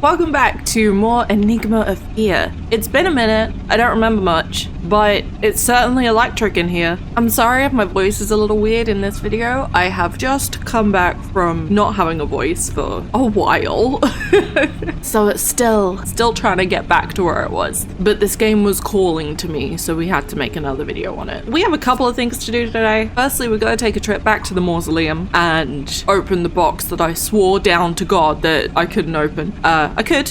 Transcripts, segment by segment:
Welcome back to more Enigma of Fear. It's been a minute, I don't remember much, but it's certainly electric in here. I'm sorry if my voice is a little weird in this video. I have just come back from not having a voice for a while. So it's still trying to get back to where it was. But this game was calling to me, so we had to make another video on it. We have a couple of things to do today. Firstly, we're gonna take a trip back to the Mausoleum and open the box that I swore down to God that I couldn't open. I could.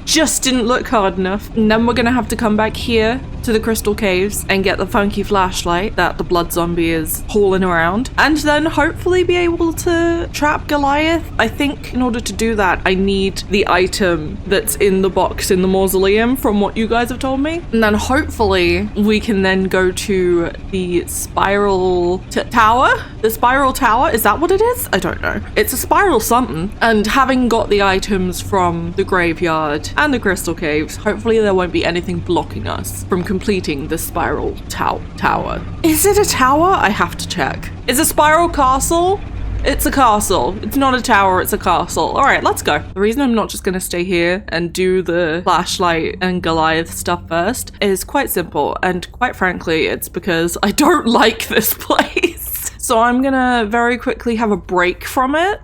Just didn't look hard enough. And then we're gonna have to come back here to the crystal caves and get the funky flashlight that the blood zombie is hauling around, and then hopefully be able to trap Goliath. I think in order to do that, I need the item that's in the box in the Mausoleum from what you guys have told me. And then hopefully we can then go to the spiral tower. The spiral tower, is that what it is? I don't know. It's a spiral something. And having got the items from the graveyard and the crystal caves, hopefully there won't be anything blocking us from completing the spiral tower. Is it a tower? I have to check. Is a spiral castle? It's a castle. It's not a tower, it's a castle. All right, let's go. The reason I'm not just gonna stay here and do the flashlight and Goliath stuff first is quite simple. And quite frankly, it's because I don't like this place. So I'm gonna very quickly have a break from it.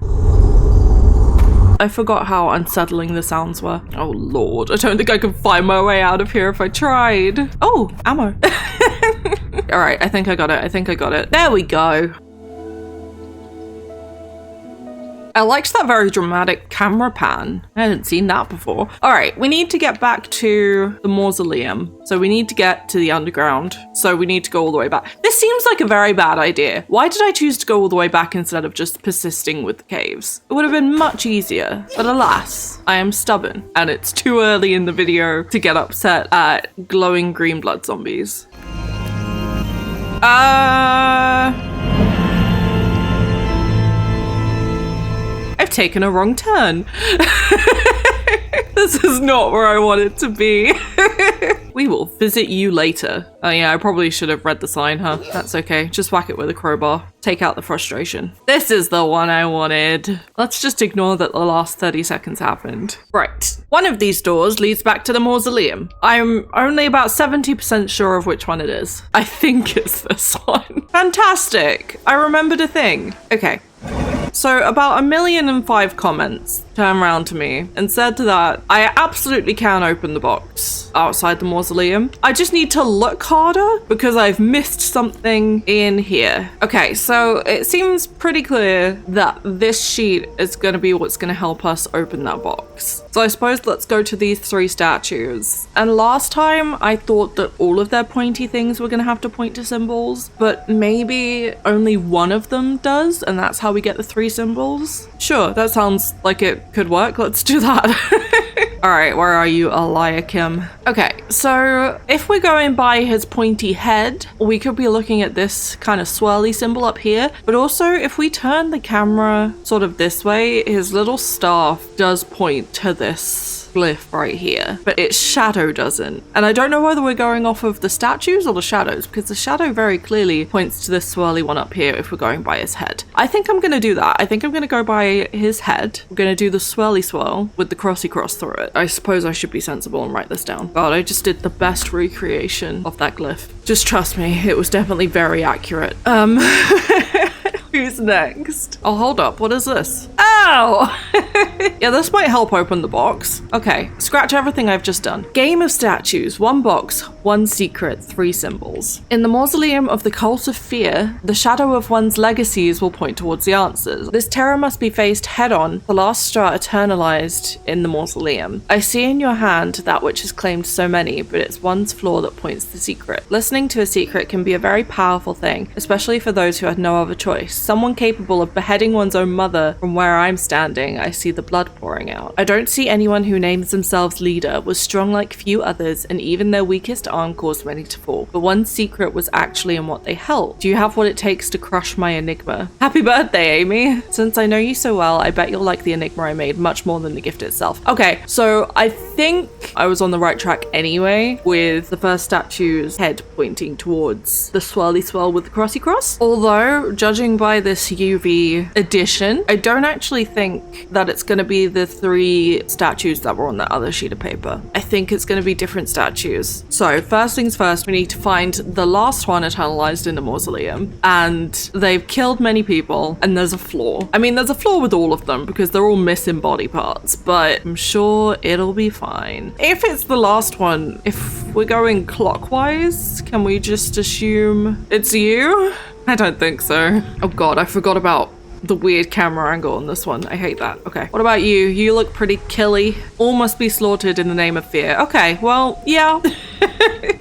I forgot how unsettling the sounds were. Oh lord, I don't think I can find my way out of here if I tried. Oh, ammo. All right, I think I got it. There we go. I liked that very dramatic camera pan. I hadn't seen that before. All right, we need to get back to the Mausoleum. So we need to get to the underground. So we need to go all the way back. This seems like a very bad idea. Why did I choose to go all the way back instead of just persisting with the caves? It would have been much easier, but alas, I am stubborn and it's too early in the video to get upset at glowing green blood zombies. I've taken a wrong turn. This is not where I want it to be. We will visit you later. Oh yeah, I probably should have read the sign, huh? That's okay. Just whack it with a crowbar. Take out the frustration. This is the one I wanted. Let's just ignore that the last 30 seconds happened. Right. One of these doors leads back to the Mausoleum. I'm only about 70% sure of which one it is. I think it's this one. Fantastic. I remembered a thing. Okay. So about 1,000,005 comments turned around to me and said that I absolutely can open the box outside the Mausoleum. I just need to look harder because I've missed something in here. Okay, so it seems pretty clear that this sheet is going to be what's going to help us open that box. So I suppose let's go to these three statues. And last time I thought that all of their pointy things were going to have to point to symbols, but maybe only one of them does, and that's how we get the three symbols. Sure, that sounds like it could work. Let's do that. All right, where are you, Eliakim? Okay, so if we're going by his pointy head, we could be looking at this kind of swirly symbol up here. But also, if we turn the camera sort of this way, his little staff does point to this glyph right here, but its shadow doesn't. And I don't know whether we're going off of the statues or the shadows, because the shadow very clearly points to this swirly one up here if we're going by his head. I think I'm going to do that. I think I'm going to go by his head. I'm going to do the swirly swirl with the crossy cross through it. I suppose I should be sensible and write this down. God, I just did the best recreation of that glyph. Just trust me, it was definitely very accurate. Who's next? Oh, hold up. What is this? Oh! Yeah, this might help open the box. Okay, scratch everything I've just done. Game of statues, one box, one secret, three symbols. In the Mausoleum of the Cult of Fear, the shadow of one's legacies will point towards the answers. This terror must be faced head-on, the last straw eternalized in the Mausoleum. I see in your hand that which has claimed so many, but it's one's flaw that points the secret. Listening to a secret can be a very powerful thing, especially for those who had no other choice. Someone capable of beheading one's own mother. From where I'm standing, I see the blood pouring out. I don't see anyone who names themselves leader, was strong like few others, and even their weakest arm caused many to fall. But one secret was actually in what they held. Do you have what it takes to crush my enigma? Happy birthday, Amy! Since I know you so well, I bet you'll like the enigma I made much more than the gift itself. Okay, so I think I was on the right track anyway, with the first statue's head pointing towards the swirly swirl with the crossy cross. Although, judging by this UV edition, I don't actually think that it's it's going to be the 3 statues that were on that other sheet of paper. I think it's going to be different statues. So first things first, we need to find the last one eternalized in the mausoleum, and they've killed many people, and there's a flaw. I mean, there's a flaw with all of them because they're all missing body parts, but I'm sure it'll be fine. If it's the last one, if we're going clockwise, can we just assume it's you? I don't think so. Oh god, I forgot about the weird camera angle on this one. I hate that. Okay, what about you? You look pretty killy. All must be slaughtered in the name of fear. Okay, well, yeah.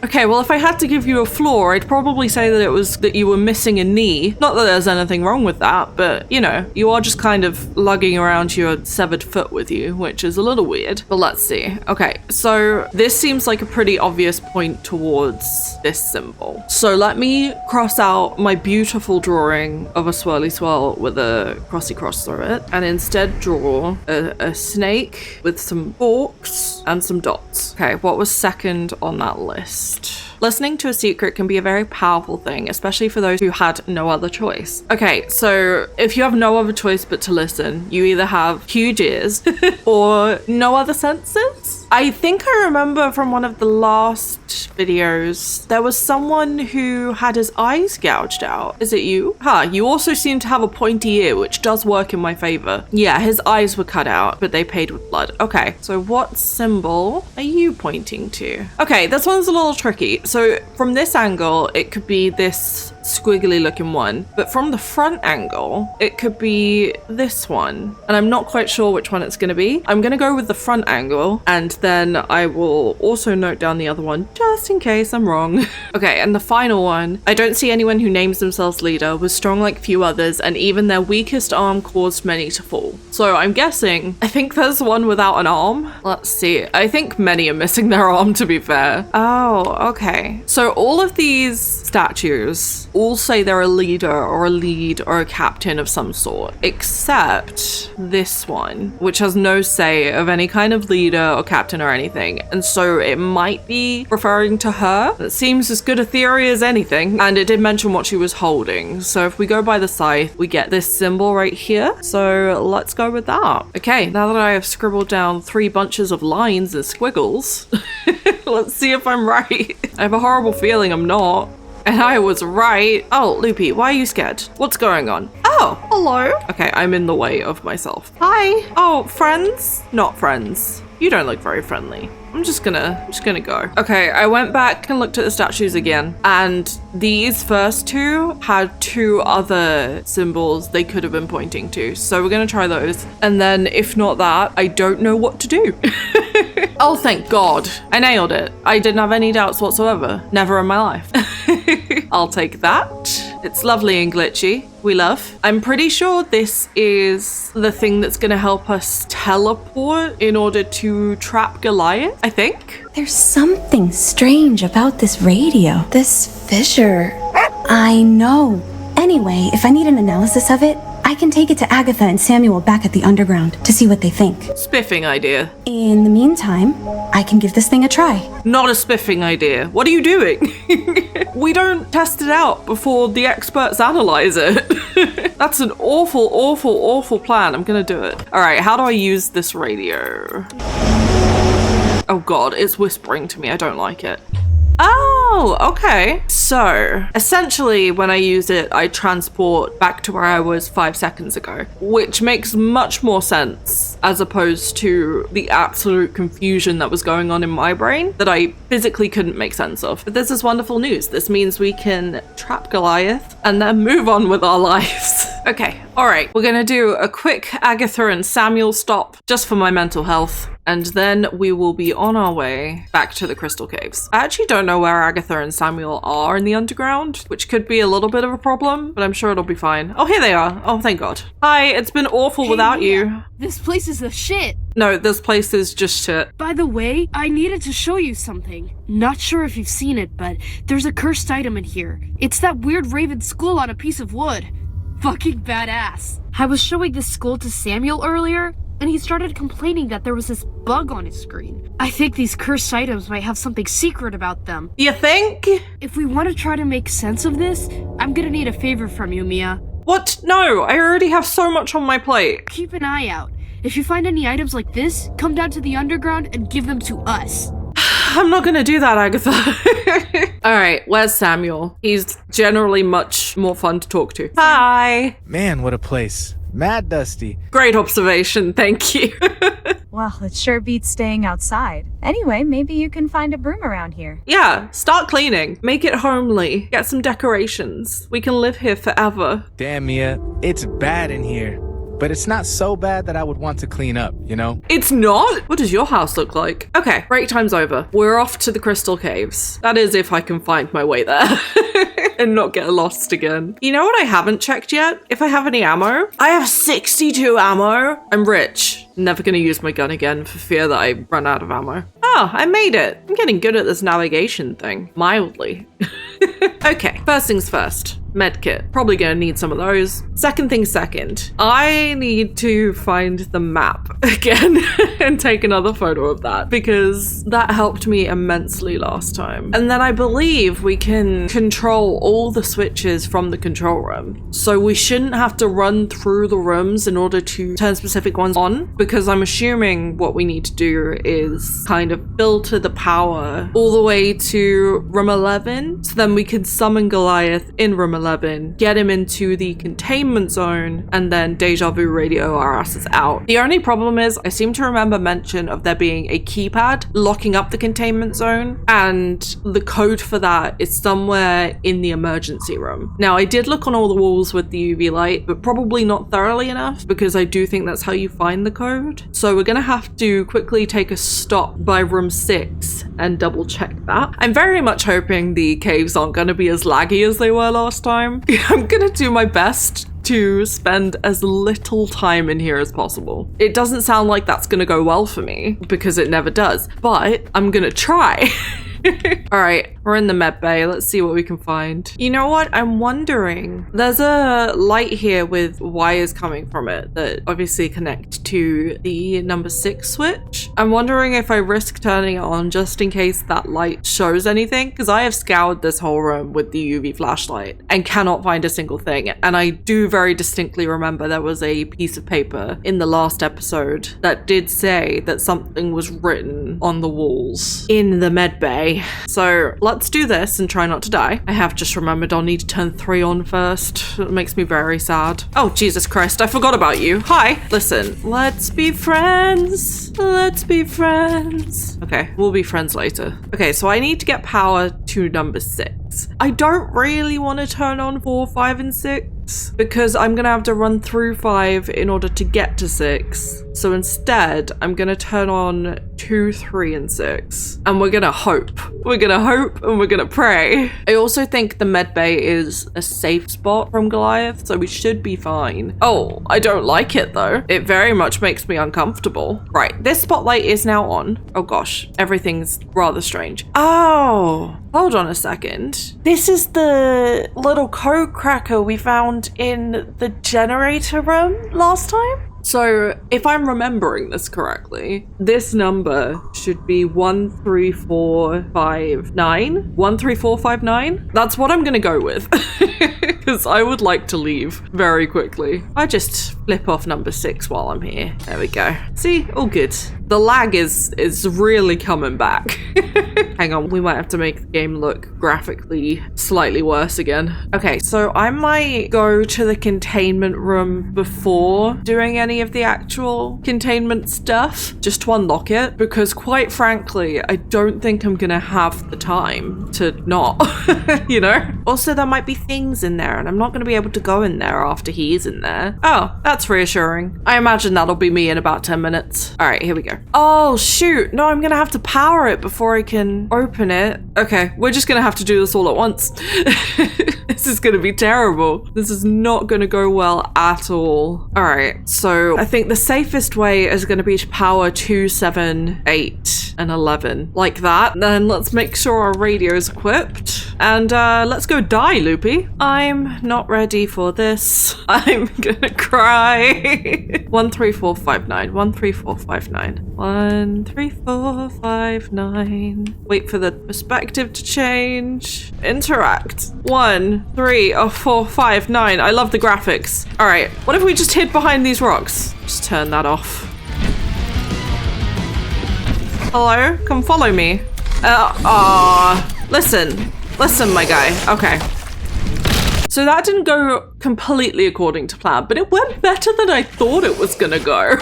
Okay, well, if I had to give you a flaw, I'd probably say that it was that you were missing a knee. Not that there's anything wrong with that, but, you know, you are just kind of lugging around your severed foot with you, which is a little weird. But let's see. Okay, so this seems like a pretty obvious point towards this symbol. So let me cross out my beautiful drawing of a swirly swirl with a crossy cross through it, and instead draw a snake with some forks and some dots. Okay, what was second on that list? Listening to a secret can be a very powerful thing, especially for those who had no other choice. Okay, so if you have no other choice but to listen, you either have huge ears or no other senses. I think I remember from one of the last videos, there was someone who had his eyes gouged out. Is it you? Huh, you also seem to have a pointy ear, which does work in my favor. Yeah, his eyes were cut out, but they paid with blood. Okay, so what symbol are you pointing to? Okay, this one's a little tricky. So from this angle, it could be this squiggly looking one, but from the front angle, it could be this one. And I'm not quite sure which one it's gonna be. I'm gonna go with the front angle, and then I will also note down the other one just in case I'm wrong. Okay, and the final one, I don't see anyone who names themselves leader, was strong like few others, and even their weakest arm caused many to fall. So I'm guessing, I think there's one without an arm. Let's see, I think many are missing their arm, to be fair. Oh, okay. So all of these statues all say they're a leader or a lead or a captain of some sort, except this one, which has no say of any kind of leader or captain or anything. And so it might be referring to her. It seems as good a theory as anything. And it did mention what she was holding. So if we go by the scythe, we get this symbol right here. So let's go with that. Okay, now that I have scribbled down 3 bunches of lines and squiggles, let's see if I'm right. I have a horrible feeling I'm not. And I was right. Oh, Loopy, why are you scared? What's going on? Oh, hello. Okay, I'm in the way of myself. Hi. Oh, friends? Not friends. You don't look very friendly. I'm just gonna go. Okay, I went back and looked at the statues again, and these first 2 had 2 other symbols they could have been pointing to. So we're gonna try those. And then if not that, I don't know what to do. Oh, thank God. I nailed it. I didn't have any doubts whatsoever. Never in my life. I'll take that. It's lovely and glitchy. We love. I'm pretty sure this is the thing that's going to help us teleport in order to trap Goliath, I think. There's something strange about this radio. This fissure. I know. Anyway, if I need an analysis of it, I can take it to Agatha and Samuel back at the underground to see what they think. Spiffing idea. In the meantime, I can give this thing a try. Not a spiffing idea. What are you doing? We don't test it out before the experts analyze it. That's an awful, awful, awful plan. I'm gonna do it. All right, how do I use this radio? Oh God, it's whispering to me. I don't like it. Oh, okay. So essentially when I use it, I transport back to where I was 5 seconds ago, which makes much more sense as opposed to the absolute confusion that was going on in my brain that I physically couldn't make sense of. But this is wonderful news. This means we can trap Goliath and then move on with our lives. Okay, all right. We're gonna do a quick Agatha and Samuel stop just for my mental health. And then we will be on our way back to the Crystal Caves. I actually don't know where Agatha and Samuel are in the underground, which could be a little bit of a problem, but I'm sure it'll be fine. Oh, here they are. Oh, thank God. Hi, it's been awful without you. This place is the shit. No, this place is just shit. By the way, I needed to show you something. Not sure if you've seen it, but there's a cursed item in here. It's that weird raven skull on a piece of wood. Fucking badass. I was showing this skull to Samuel earlier, and he started complaining that there was this bug on his screen. I think these cursed items might have something secret about them. You think? If we want to try to make sense of this, I'm gonna need a favor from you, Mia. What? No, I already have so much on my plate. Keep an eye out. If you find any items like this, come down to the underground and give them to us. I'm not gonna do that, Agatha. All right, where's Samuel? He's generally much more fun to talk to. Hi. Man, what a place. Mad dusty. Great observation, thank you. Well, it sure beats staying outside. Anyway, maybe you can find a broom around here. Yeah, start cleaning. Make it homely. Get some decorations. We can live here forever. Damn, Mia, it's bad in here. But it's not so bad that I would want to clean up, you know? It's not? What does your house look like? Okay, break time's over. We're off to the Crystal Caves. That is if I can find my way there. And not get lost again. You know what I haven't checked yet? If I have any ammo? I have 62 ammo. I'm rich. Never gonna use my gun again for fear that I run out of ammo. Oh, I made it. I'm getting good at this navigation thing. Mildly. Okay, first things first. Medkit. Probably gonna need some of those. Second thing second. I need to find the map again and take another photo of that because that helped me immensely last time. And then I believe we can control all the switches from the control room. So we shouldn't have to run through the rooms in order to turn specific ones on because I'm assuming what we need to do is kind of filter the power all the way to room 11. So then we can summon Goliath in room 11, get him into the containment zone, and then deja vu radio our asses out. The only problem is I seem to remember mention of there being a keypad locking up the containment zone, and the code for that is somewhere in the emergency room. Now, I did look on all the walls with the UV light, but probably not thoroughly enough because I do think that's how you find the code. So we're gonna have to quickly take a stop by room 6 and double check that. I'm very much hoping the caves aren't gonna be as laggy as they were last time. I'm gonna do my best to spend as little time in here as possible. It doesn't sound like that's gonna go well for me because it never does, but I'm gonna try. All right, we're in the med bay. Let's see what we can find. You know what? I'm wondering. There's a light here with wires coming from it that obviously connect to the number 6 switch. I'm wondering if I risk turning it on just in case that light shows anything, because I have scoured this whole room with the UV flashlight and cannot find a single thing. And I do very distinctly remember there was a piece of paper in the last episode that did say that something was written on the walls in the med bay. So let's do this and try not to die. I have just remembered I'll need to turn 3 on first. It makes me very sad. Oh, Jesus Christ, I forgot about you. Hi. Listen, let's be friends. Let's be friends. Okay, we'll be friends later. Okay, so I need to get power to number 6. I don't really want to turn on 4, 5, and 6 because I'm gonna have to run through 5 in order to get to 6. So instead, I'm gonna turn on 2, 3, and 6. And we're gonna hope. We're gonna hope and we're gonna pray. I also think the med bay is a safe spot from Goliath, so we should be fine. Oh, I don't like it though. It very much makes me uncomfortable. Right, this spotlight is now on. Oh gosh, everything's rather strange. Oh, hold on a second. This is the little code cracker we found in the generator room last time? So if I'm remembering this correctly, this number should be 13459. 13459? That's what I'm gonna go with. Because I would like to leave very quickly. I just flip off number 6 while I'm here. There we go. See, all good. The lag is really coming back. Hang on, we might have to make the game look graphically slightly worse again. Okay, so I might go to the containment room before doing any of the actual containment stuff, just to unlock it, because quite frankly, I don't think I'm gonna have the time to not, you know? Also, there might be things in there and I'm not gonna be able to go in there after he is in there. Oh, that's reassuring. I imagine that'll be me in about 10 minutes. All right, here we go. Oh, shoot. No, I'm gonna have to power it before I can open it. Okay, we're just gonna have to do this all at once. This is gonna be terrible. This is not gonna go well at all. All right, so I think the safest way is gonna be to power 2, 7, 8, and 11. Like that. Then let's make sure our radio is equipped. And let's go die, Loopy. I'm not ready for this. I'm gonna cry. 13459. 13459. 13459. Wait for the perspective to change. Interact. 1, 3, 4, 5, 9. I love the graphics. All right. What if we just hid behind these rocks? Just turn that off. Hello? Come follow me. Listen. Listen, my guy. Okay. So that didn't go completely according to plan, but it went better than I thought it was gonna go.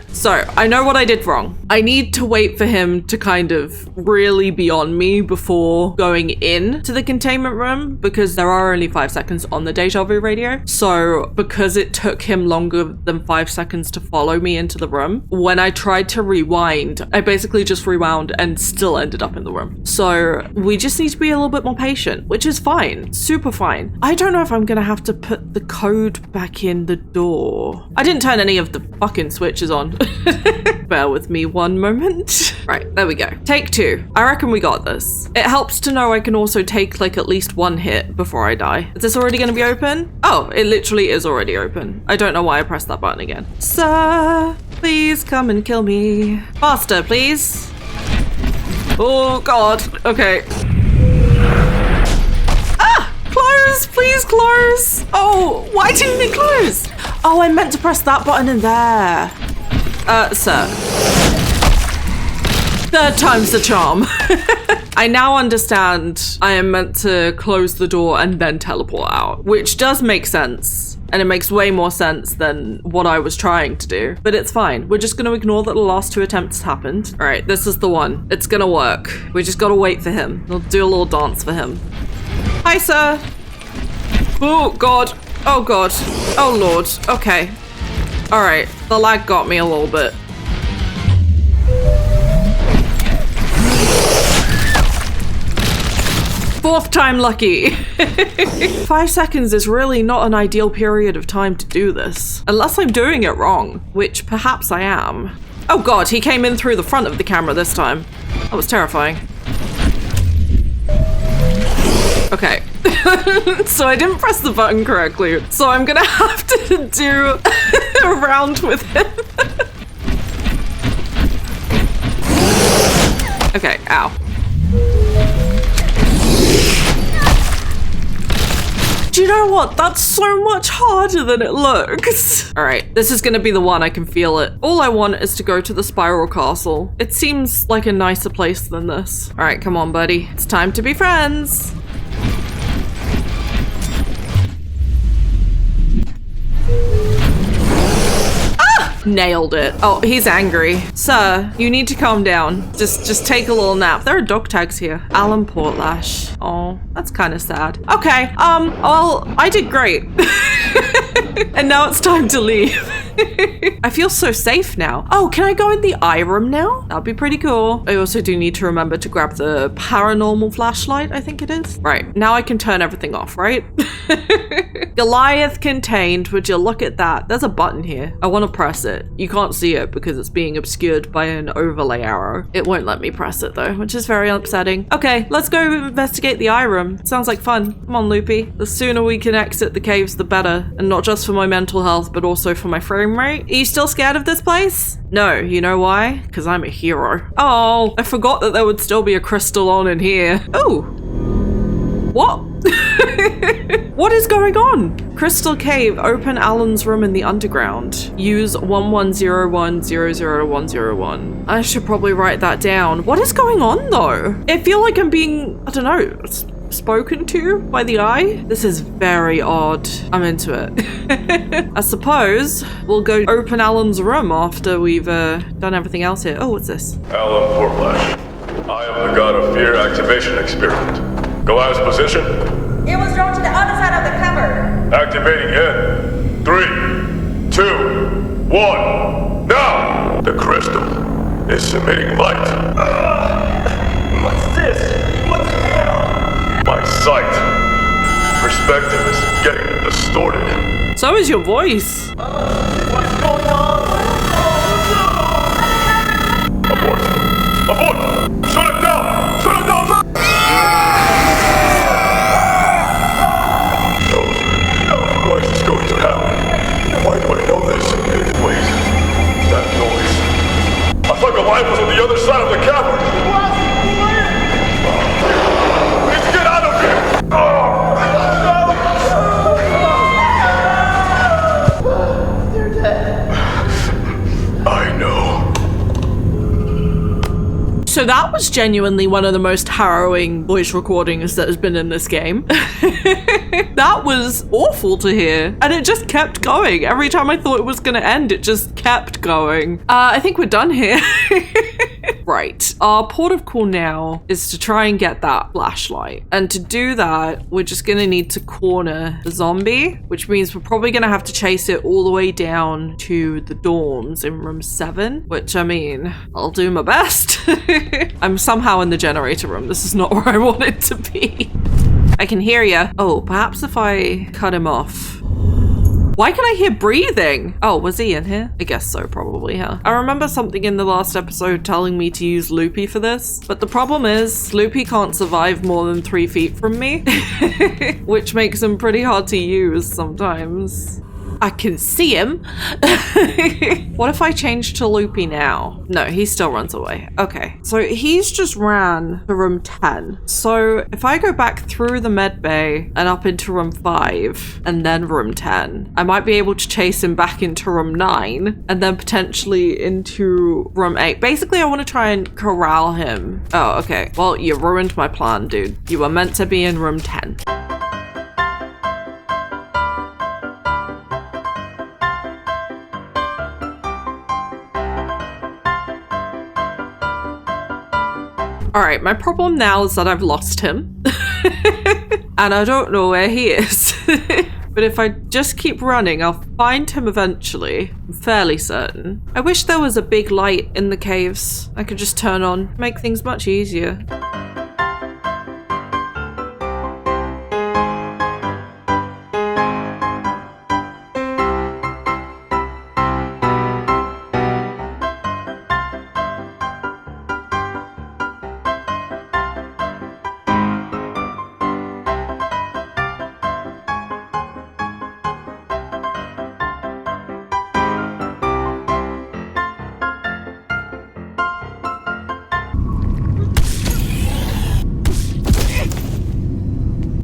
So I know what I did wrong. I need to wait for him to kind of really be on me before going in to the containment room, because there are only 5 seconds on the deja vu radio. So because it took him longer than 5 seconds to follow me into the room, when I tried to rewind, I basically just rewound and still ended up in the room. So we just need to be a little bit more patient, which is fine, super fine. I don't know if I'm gonna have to put the code back in the door. I didn't turn any of the fucking switches on. Bear with me one moment. Right, there we go. Take 2. I reckon we got this. It helps to know I can also take like at least 1 hit before I die. Is this already gonna be open? Oh, it literally is already open. I don't know why I pressed that button again. Sir, please come and kill me. Faster, please. Oh God, okay. Close, please close. Oh, why didn't it close? Oh, I meant to press that button in there. Sir. 3rd time's the charm. I now understand I am meant to close the door and then teleport out, which does make sense. And it makes way more sense than what I was trying to do, but it's fine. We're just gonna ignore that the last 2 attempts happened. All right, this is the one. It's gonna work. We just gotta wait for him. We'll do a little dance for him. Hi, sir. Oh, God. Oh, God. Oh, Lord. Okay. All right. The lag got me a little bit. Fourth time lucky. 5 seconds is really not an ideal period of time to do this. Unless I'm doing it wrong, which perhaps I am. Oh, God. He came in through the front of the camera this time. That was terrifying. Okay, so I didn't press the button correctly, so I'm gonna have to do a round with him. Okay, ow. Do you know what? That's so much harder than it looks. All right, this is gonna be the one. I can feel it. All I want is to go to the spiral castle. It seems like a nicer place than this. All right, come on, buddy. It's time to be friends. Nailed it. Oh, he's angry. Sir, you need to calm down. Just take a little nap. There are dog tags here. Alan Portlash. Oh, that's kind of sad. Okay, well, I did great. And now it's time to leave. I feel so safe now. Oh, can I go in the eye room now? That'd be pretty cool. I also do need to remember to grab the paranormal flashlight, I think it is. Right, now I can turn everything off, right? Goliath contained. Would you look at that? There's a button here. I want to press it. You can't see it because it's being obscured by an overlay arrow. It won't let me press it though, which is very upsetting. Okay, let's go investigate the eye room. Sounds like fun. Come on, Loopy. The sooner we can exit the caves, the better. And not just for my mental health, but also for my frame rate. Are you still scared of this place? No, you know why? Because I'm a hero. Oh, I forgot that there would still be a crystal on in here. Oh, what? What is going on? Crystal Cave, open Alan's room in the underground. Use 1101000101. I should probably write that down. What is going on though? I feel like I'm being, I don't know, spoken to by the eye. This is very odd. I'm into it. I suppose we'll go open Alan's room after we've done everything else here. Oh, what's this? Alan Portlash. I am the God of Fear activation experiment. Goliath's position? It was drawn to the other side of the cupboard. Activating in 3, 2, 1, now! The crystal is emitting light. What's this? What's that? My sight. Perspective is getting distorted. So is your voice. What's going on? Abort! Abort! Shut it down! Shut it down! other side of the cavern. Let's get out of here. They're dead. I know. So that was genuinely one of the most harrowing voice recordings that has been in this game. That was awful to hear. And it just kept going. Every time I thought it was going to end, it just kept going. I think we're done here. Right. Our port of call now is to try and get that flashlight. And to do that, we're just going to need to corner the zombie, which means we're probably going to have to chase it all the way down to the dorms in room 7, which, I mean, I'll do my best. I'm somehow in the generator room. This is not where I want it to be. I can hear you. Oh, perhaps if I cut him off. Why can I hear breathing? Oh, was he in here? I guess so, probably, huh? I remember something in the last episode telling me to use Loopy for this, but the problem is Loopy can't survive more than 3 feet from me, which makes him pretty hard to use sometimes. I can see him. What if I change to Loopy now? No, he still runs away. Okay, so he's just ran to room 10. So if I go back through the med bay and up into room 5 and then room 10, I might be able to chase him back into room 9 and then potentially into room 8. Basically, I want to try and corral him. Oh, okay. Well, you ruined my plan, dude. You were meant to be in room 10. All right, my problem now is that I've lost him and I don't know where he is. But if I just keep running, I'll find him eventually. I'm fairly certain. I wish there was a big light in the caves I could just turn on, make things much easier.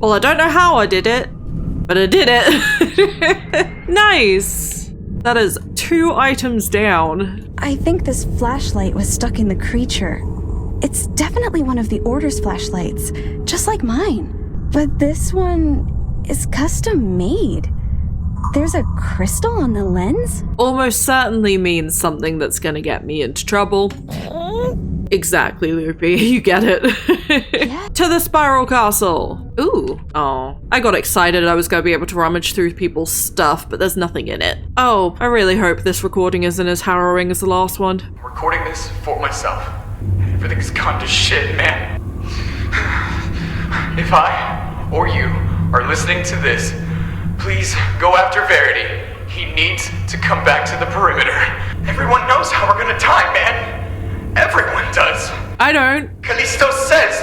Well, I don't know how I did it, but I did it. Nice. That is 2 items down. I think this flashlight was stuck in the creature. It's definitely one of the Order's flashlights, just like mine. But this one is custom made. There's a crystal on the lens? Almost certainly means something that's gonna get me into trouble. Exactly, Loopy. You get it. Yeah. To the Spiral Castle. Ooh. Oh. I got excited I was going to be able to rummage through people's stuff, but there's nothing in it. Oh, I really hope this recording isn't as harrowing as the last one. I'm recording this for myself. Everything's gone to shit, man. If I, or you, are listening to this, please go after Verity. He needs to come back to the perimeter. Everyone knows how we're gonna die, man. Everyone does. I don't. Callisto says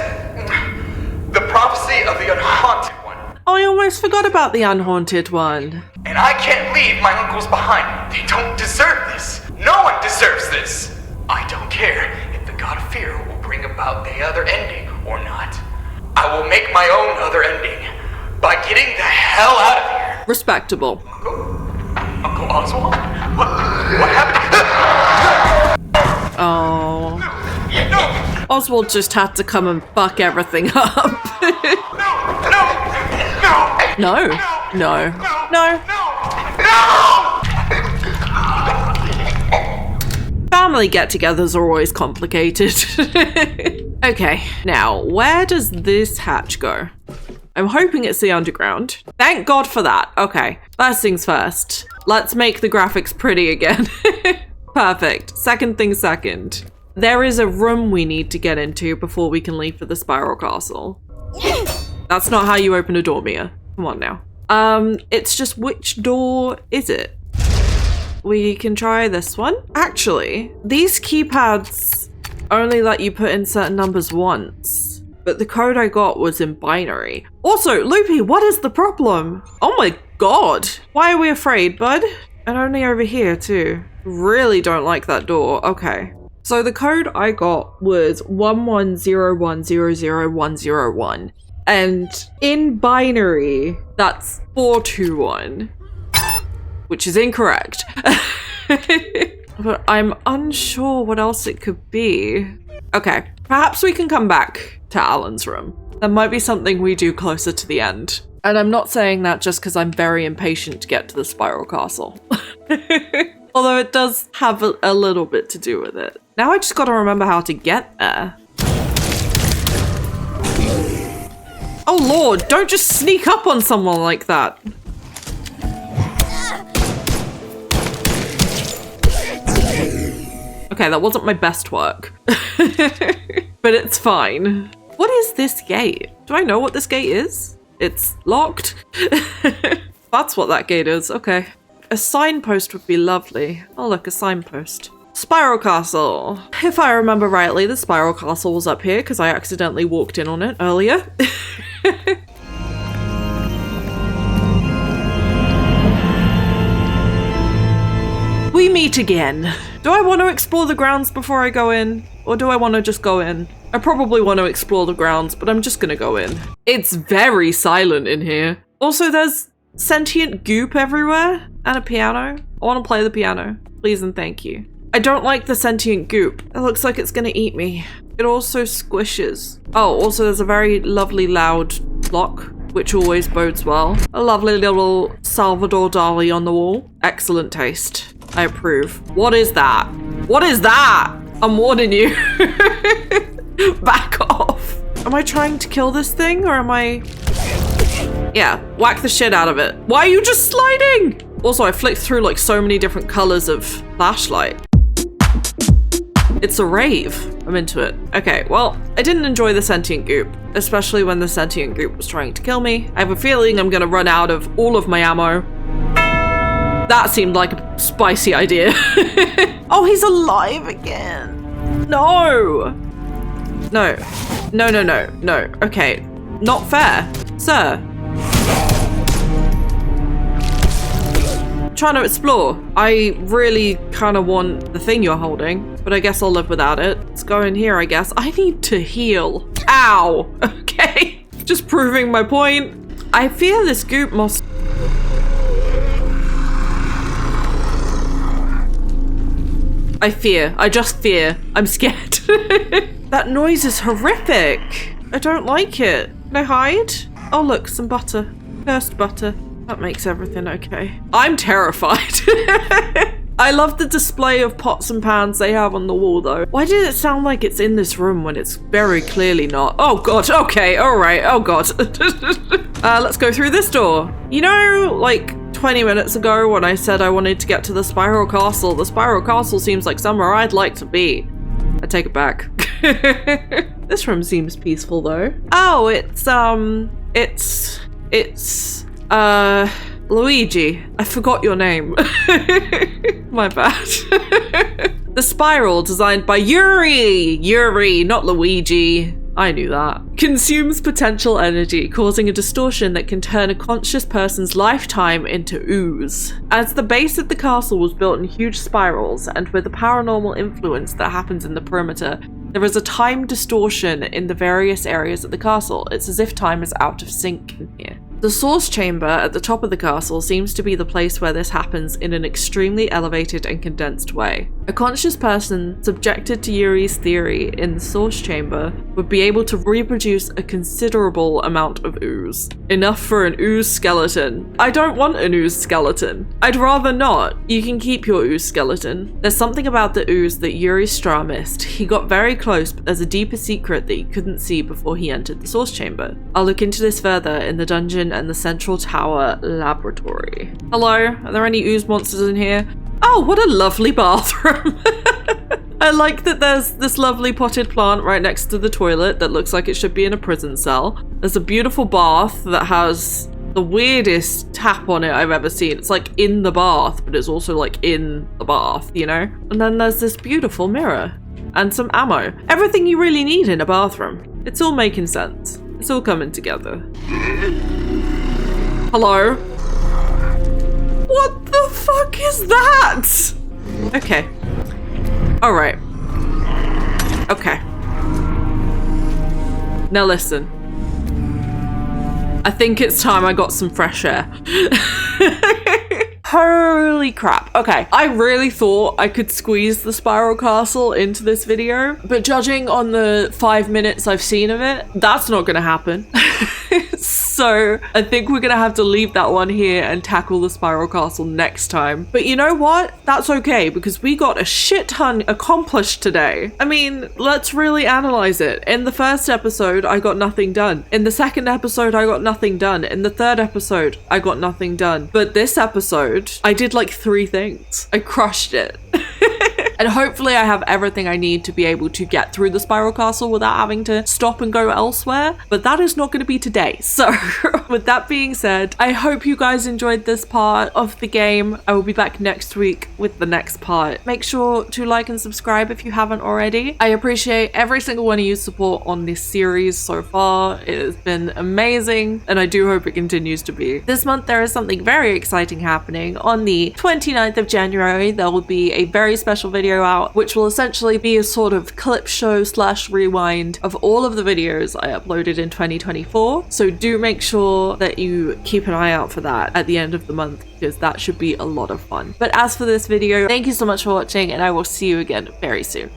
the prophecy of the unhaunted one. I almost forgot about the unhaunted one. And I can't leave my uncles behind. They don't deserve this. No one deserves this. I don't care if the God of Fear will bring about the other ending or not. I will make my own other ending by getting the hell out of here. Respectable. Uncle Oswald? What happened? Oh. No! Oswald just had to come and fuck everything up. No! No. Family get-togethers are always complicated. Okay, now, where does this hatch go? I'm hoping it's the underground. Thank God for that. Okay, first things first. Let's make the graphics pretty again. Perfect. Second thing second. There is a room we need to get into before we can leave for the Spiral Castle. That's not how you open a door, Mia. Come on now. It's just which door is it? We can try this one. Actually, these keypads only let you put in certain numbers once, but the code I got was in binary. Also, Loopy, what is the problem? Oh my God. Why are we afraid, bud? And only over here too. Really don't like that door. Okay. So the code I got was 1101000101. And in binary, that's 421, which is incorrect. But I'm unsure what else it could be. Okay, perhaps we can come back to Alan's room. There might be something we do closer to the end. And I'm not saying that just because I'm very impatient to get to the spiral castle. Although it does have a little bit to do with it. Now I just gotta remember how to get there. Oh lord, don't just sneak up on someone like that. Okay, that wasn't my best work. But it's fine. What is this gate? Do I know what this gate is? It's locked. That's what that gate is, okay. A signpost would be lovely. Oh look, a signpost. Spiral Castle. If I remember rightly, the Spiral Castle was up here because I accidentally walked in on it earlier. We meet again. Do I want to explore the grounds before I go in? Or do I want to just go in? I probably want to explore the grounds, but I'm just gonna go in. It's very silent in here. Also, there's sentient goop everywhere and a piano. I want to play the piano, please and thank you. I don't like the sentient goop. It looks like it's gonna eat me. It also squishes. Oh, also there's a very lovely loud clock, which always bodes well. A lovely little Salvador Dali on the wall. Excellent taste. I approve. What is that? What is that? I'm warning you. Back off. Am I trying to kill this thing or am I... Yeah, whack the shit out of it. Why are you just sliding? Also, I flicked through like so many different colors of flashlight. It's a rave. I'm into it. Okay, well, I didn't enjoy the sentient goop, especially when the sentient goop was trying to kill me. I have a feeling I'm gonna run out of all of my ammo. That seemed like a spicy idea. Oh, he's alive again. No. No. No, no, no, no. Okay. Not fair, sir. I'm trying to explore. I really kind of want the thing you're holding, but I guess I'll live without it. Let's go in here, I guess. I need to heal. Ow. Okay. Just proving my point. I fear this goop must... I just fear. I'm scared. That noise is horrific. I don't like it. Can I hide? Oh look, some butter. Cursed butter. That makes everything okay. I'm terrified. I love the display of pots and pans they have on the wall though. Why did it sound like it's in this room when it's very clearly not? Oh god, okay, alright, oh god. Let's go through this door. You know, like 20 minutes ago when I said I wanted to get to the Spiral Castle seems like somewhere I'd like to be. I take it back. This room seems peaceful though. Oh, it's Luigi. I forgot your name. My bad. The spiral designed by Yuri, not Luigi. I knew that. Consumes potential energy, causing a distortion that can turn a conscious person's lifetime into ooze. As the base of the castle was built in huge spirals, and with a paranormal influence that happens in the perimeter, there is a time distortion in the various areas of the castle. It's as if time is out of sync in here. The source chamber at the top of the castle seems to be the place where this happens in an extremely elevated and condensed way. A conscious person subjected to Yuri's theory in the source chamber would be able to reproduce a considerable amount of ooze. Enough for an ooze skeleton. I don't want an ooze skeleton. I'd rather not. You can keep your ooze skeleton. There's something about the ooze that Yuri Stra missed. He got very close, but there's a deeper secret that he couldn't see before he entered the source chamber. I'll look into this further in the dungeon and the central tower laboratory. Hello, are there any ooze monsters in here? Oh, what a lovely bathroom. I like that there's this lovely potted plant right next to the toilet that looks like it should be in a prison cell. There's a beautiful bath that has the weirdest tap on it I've ever seen. It's like in the bath, but it's also like in the bath, you know? And then there's this beautiful mirror and some ammo. Everything you really need in a bathroom. It's all making sense. It's all coming together. Hello? What the fuck is that? Okay. Alright. Okay. Now listen. I think it's time I got some fresh air. Holy crap. Okay, I really thought I could squeeze the spiral castle into this video, but judging on the 5 minutes I've seen of it, that's not gonna happen. So I think we're gonna have to leave that one here and tackle the spiral castle next time. But you know what? That's okay, because we got a shit ton accomplished today. I mean, let's really analyze it. In the first episode, I got nothing done. In the second episode, I got nothing done. In the third episode, I got nothing done. But this episode, I did like 3 things. I crushed it. And hopefully I have everything I need to be able to get through the spiral castle without having to stop and go elsewhere. But that is not going to be today. So with that being said, I hope you guys enjoyed this part of the game. I will be back next week with the next part. Make sure to like and subscribe if you haven't already. I appreciate every single one of you support on this series so far. It has been amazing, and I do hope it continues to be. This month there is something very exciting happening. On the 29th of January, there will be a very special video out, which will essentially be a sort of clip show / rewind of all of the videos I uploaded in 2024. So do make sure that you keep an eye out for that at the end of the month, because that should be a lot of fun. But as for this video, thank you so much for watching, and I will see you again very soon.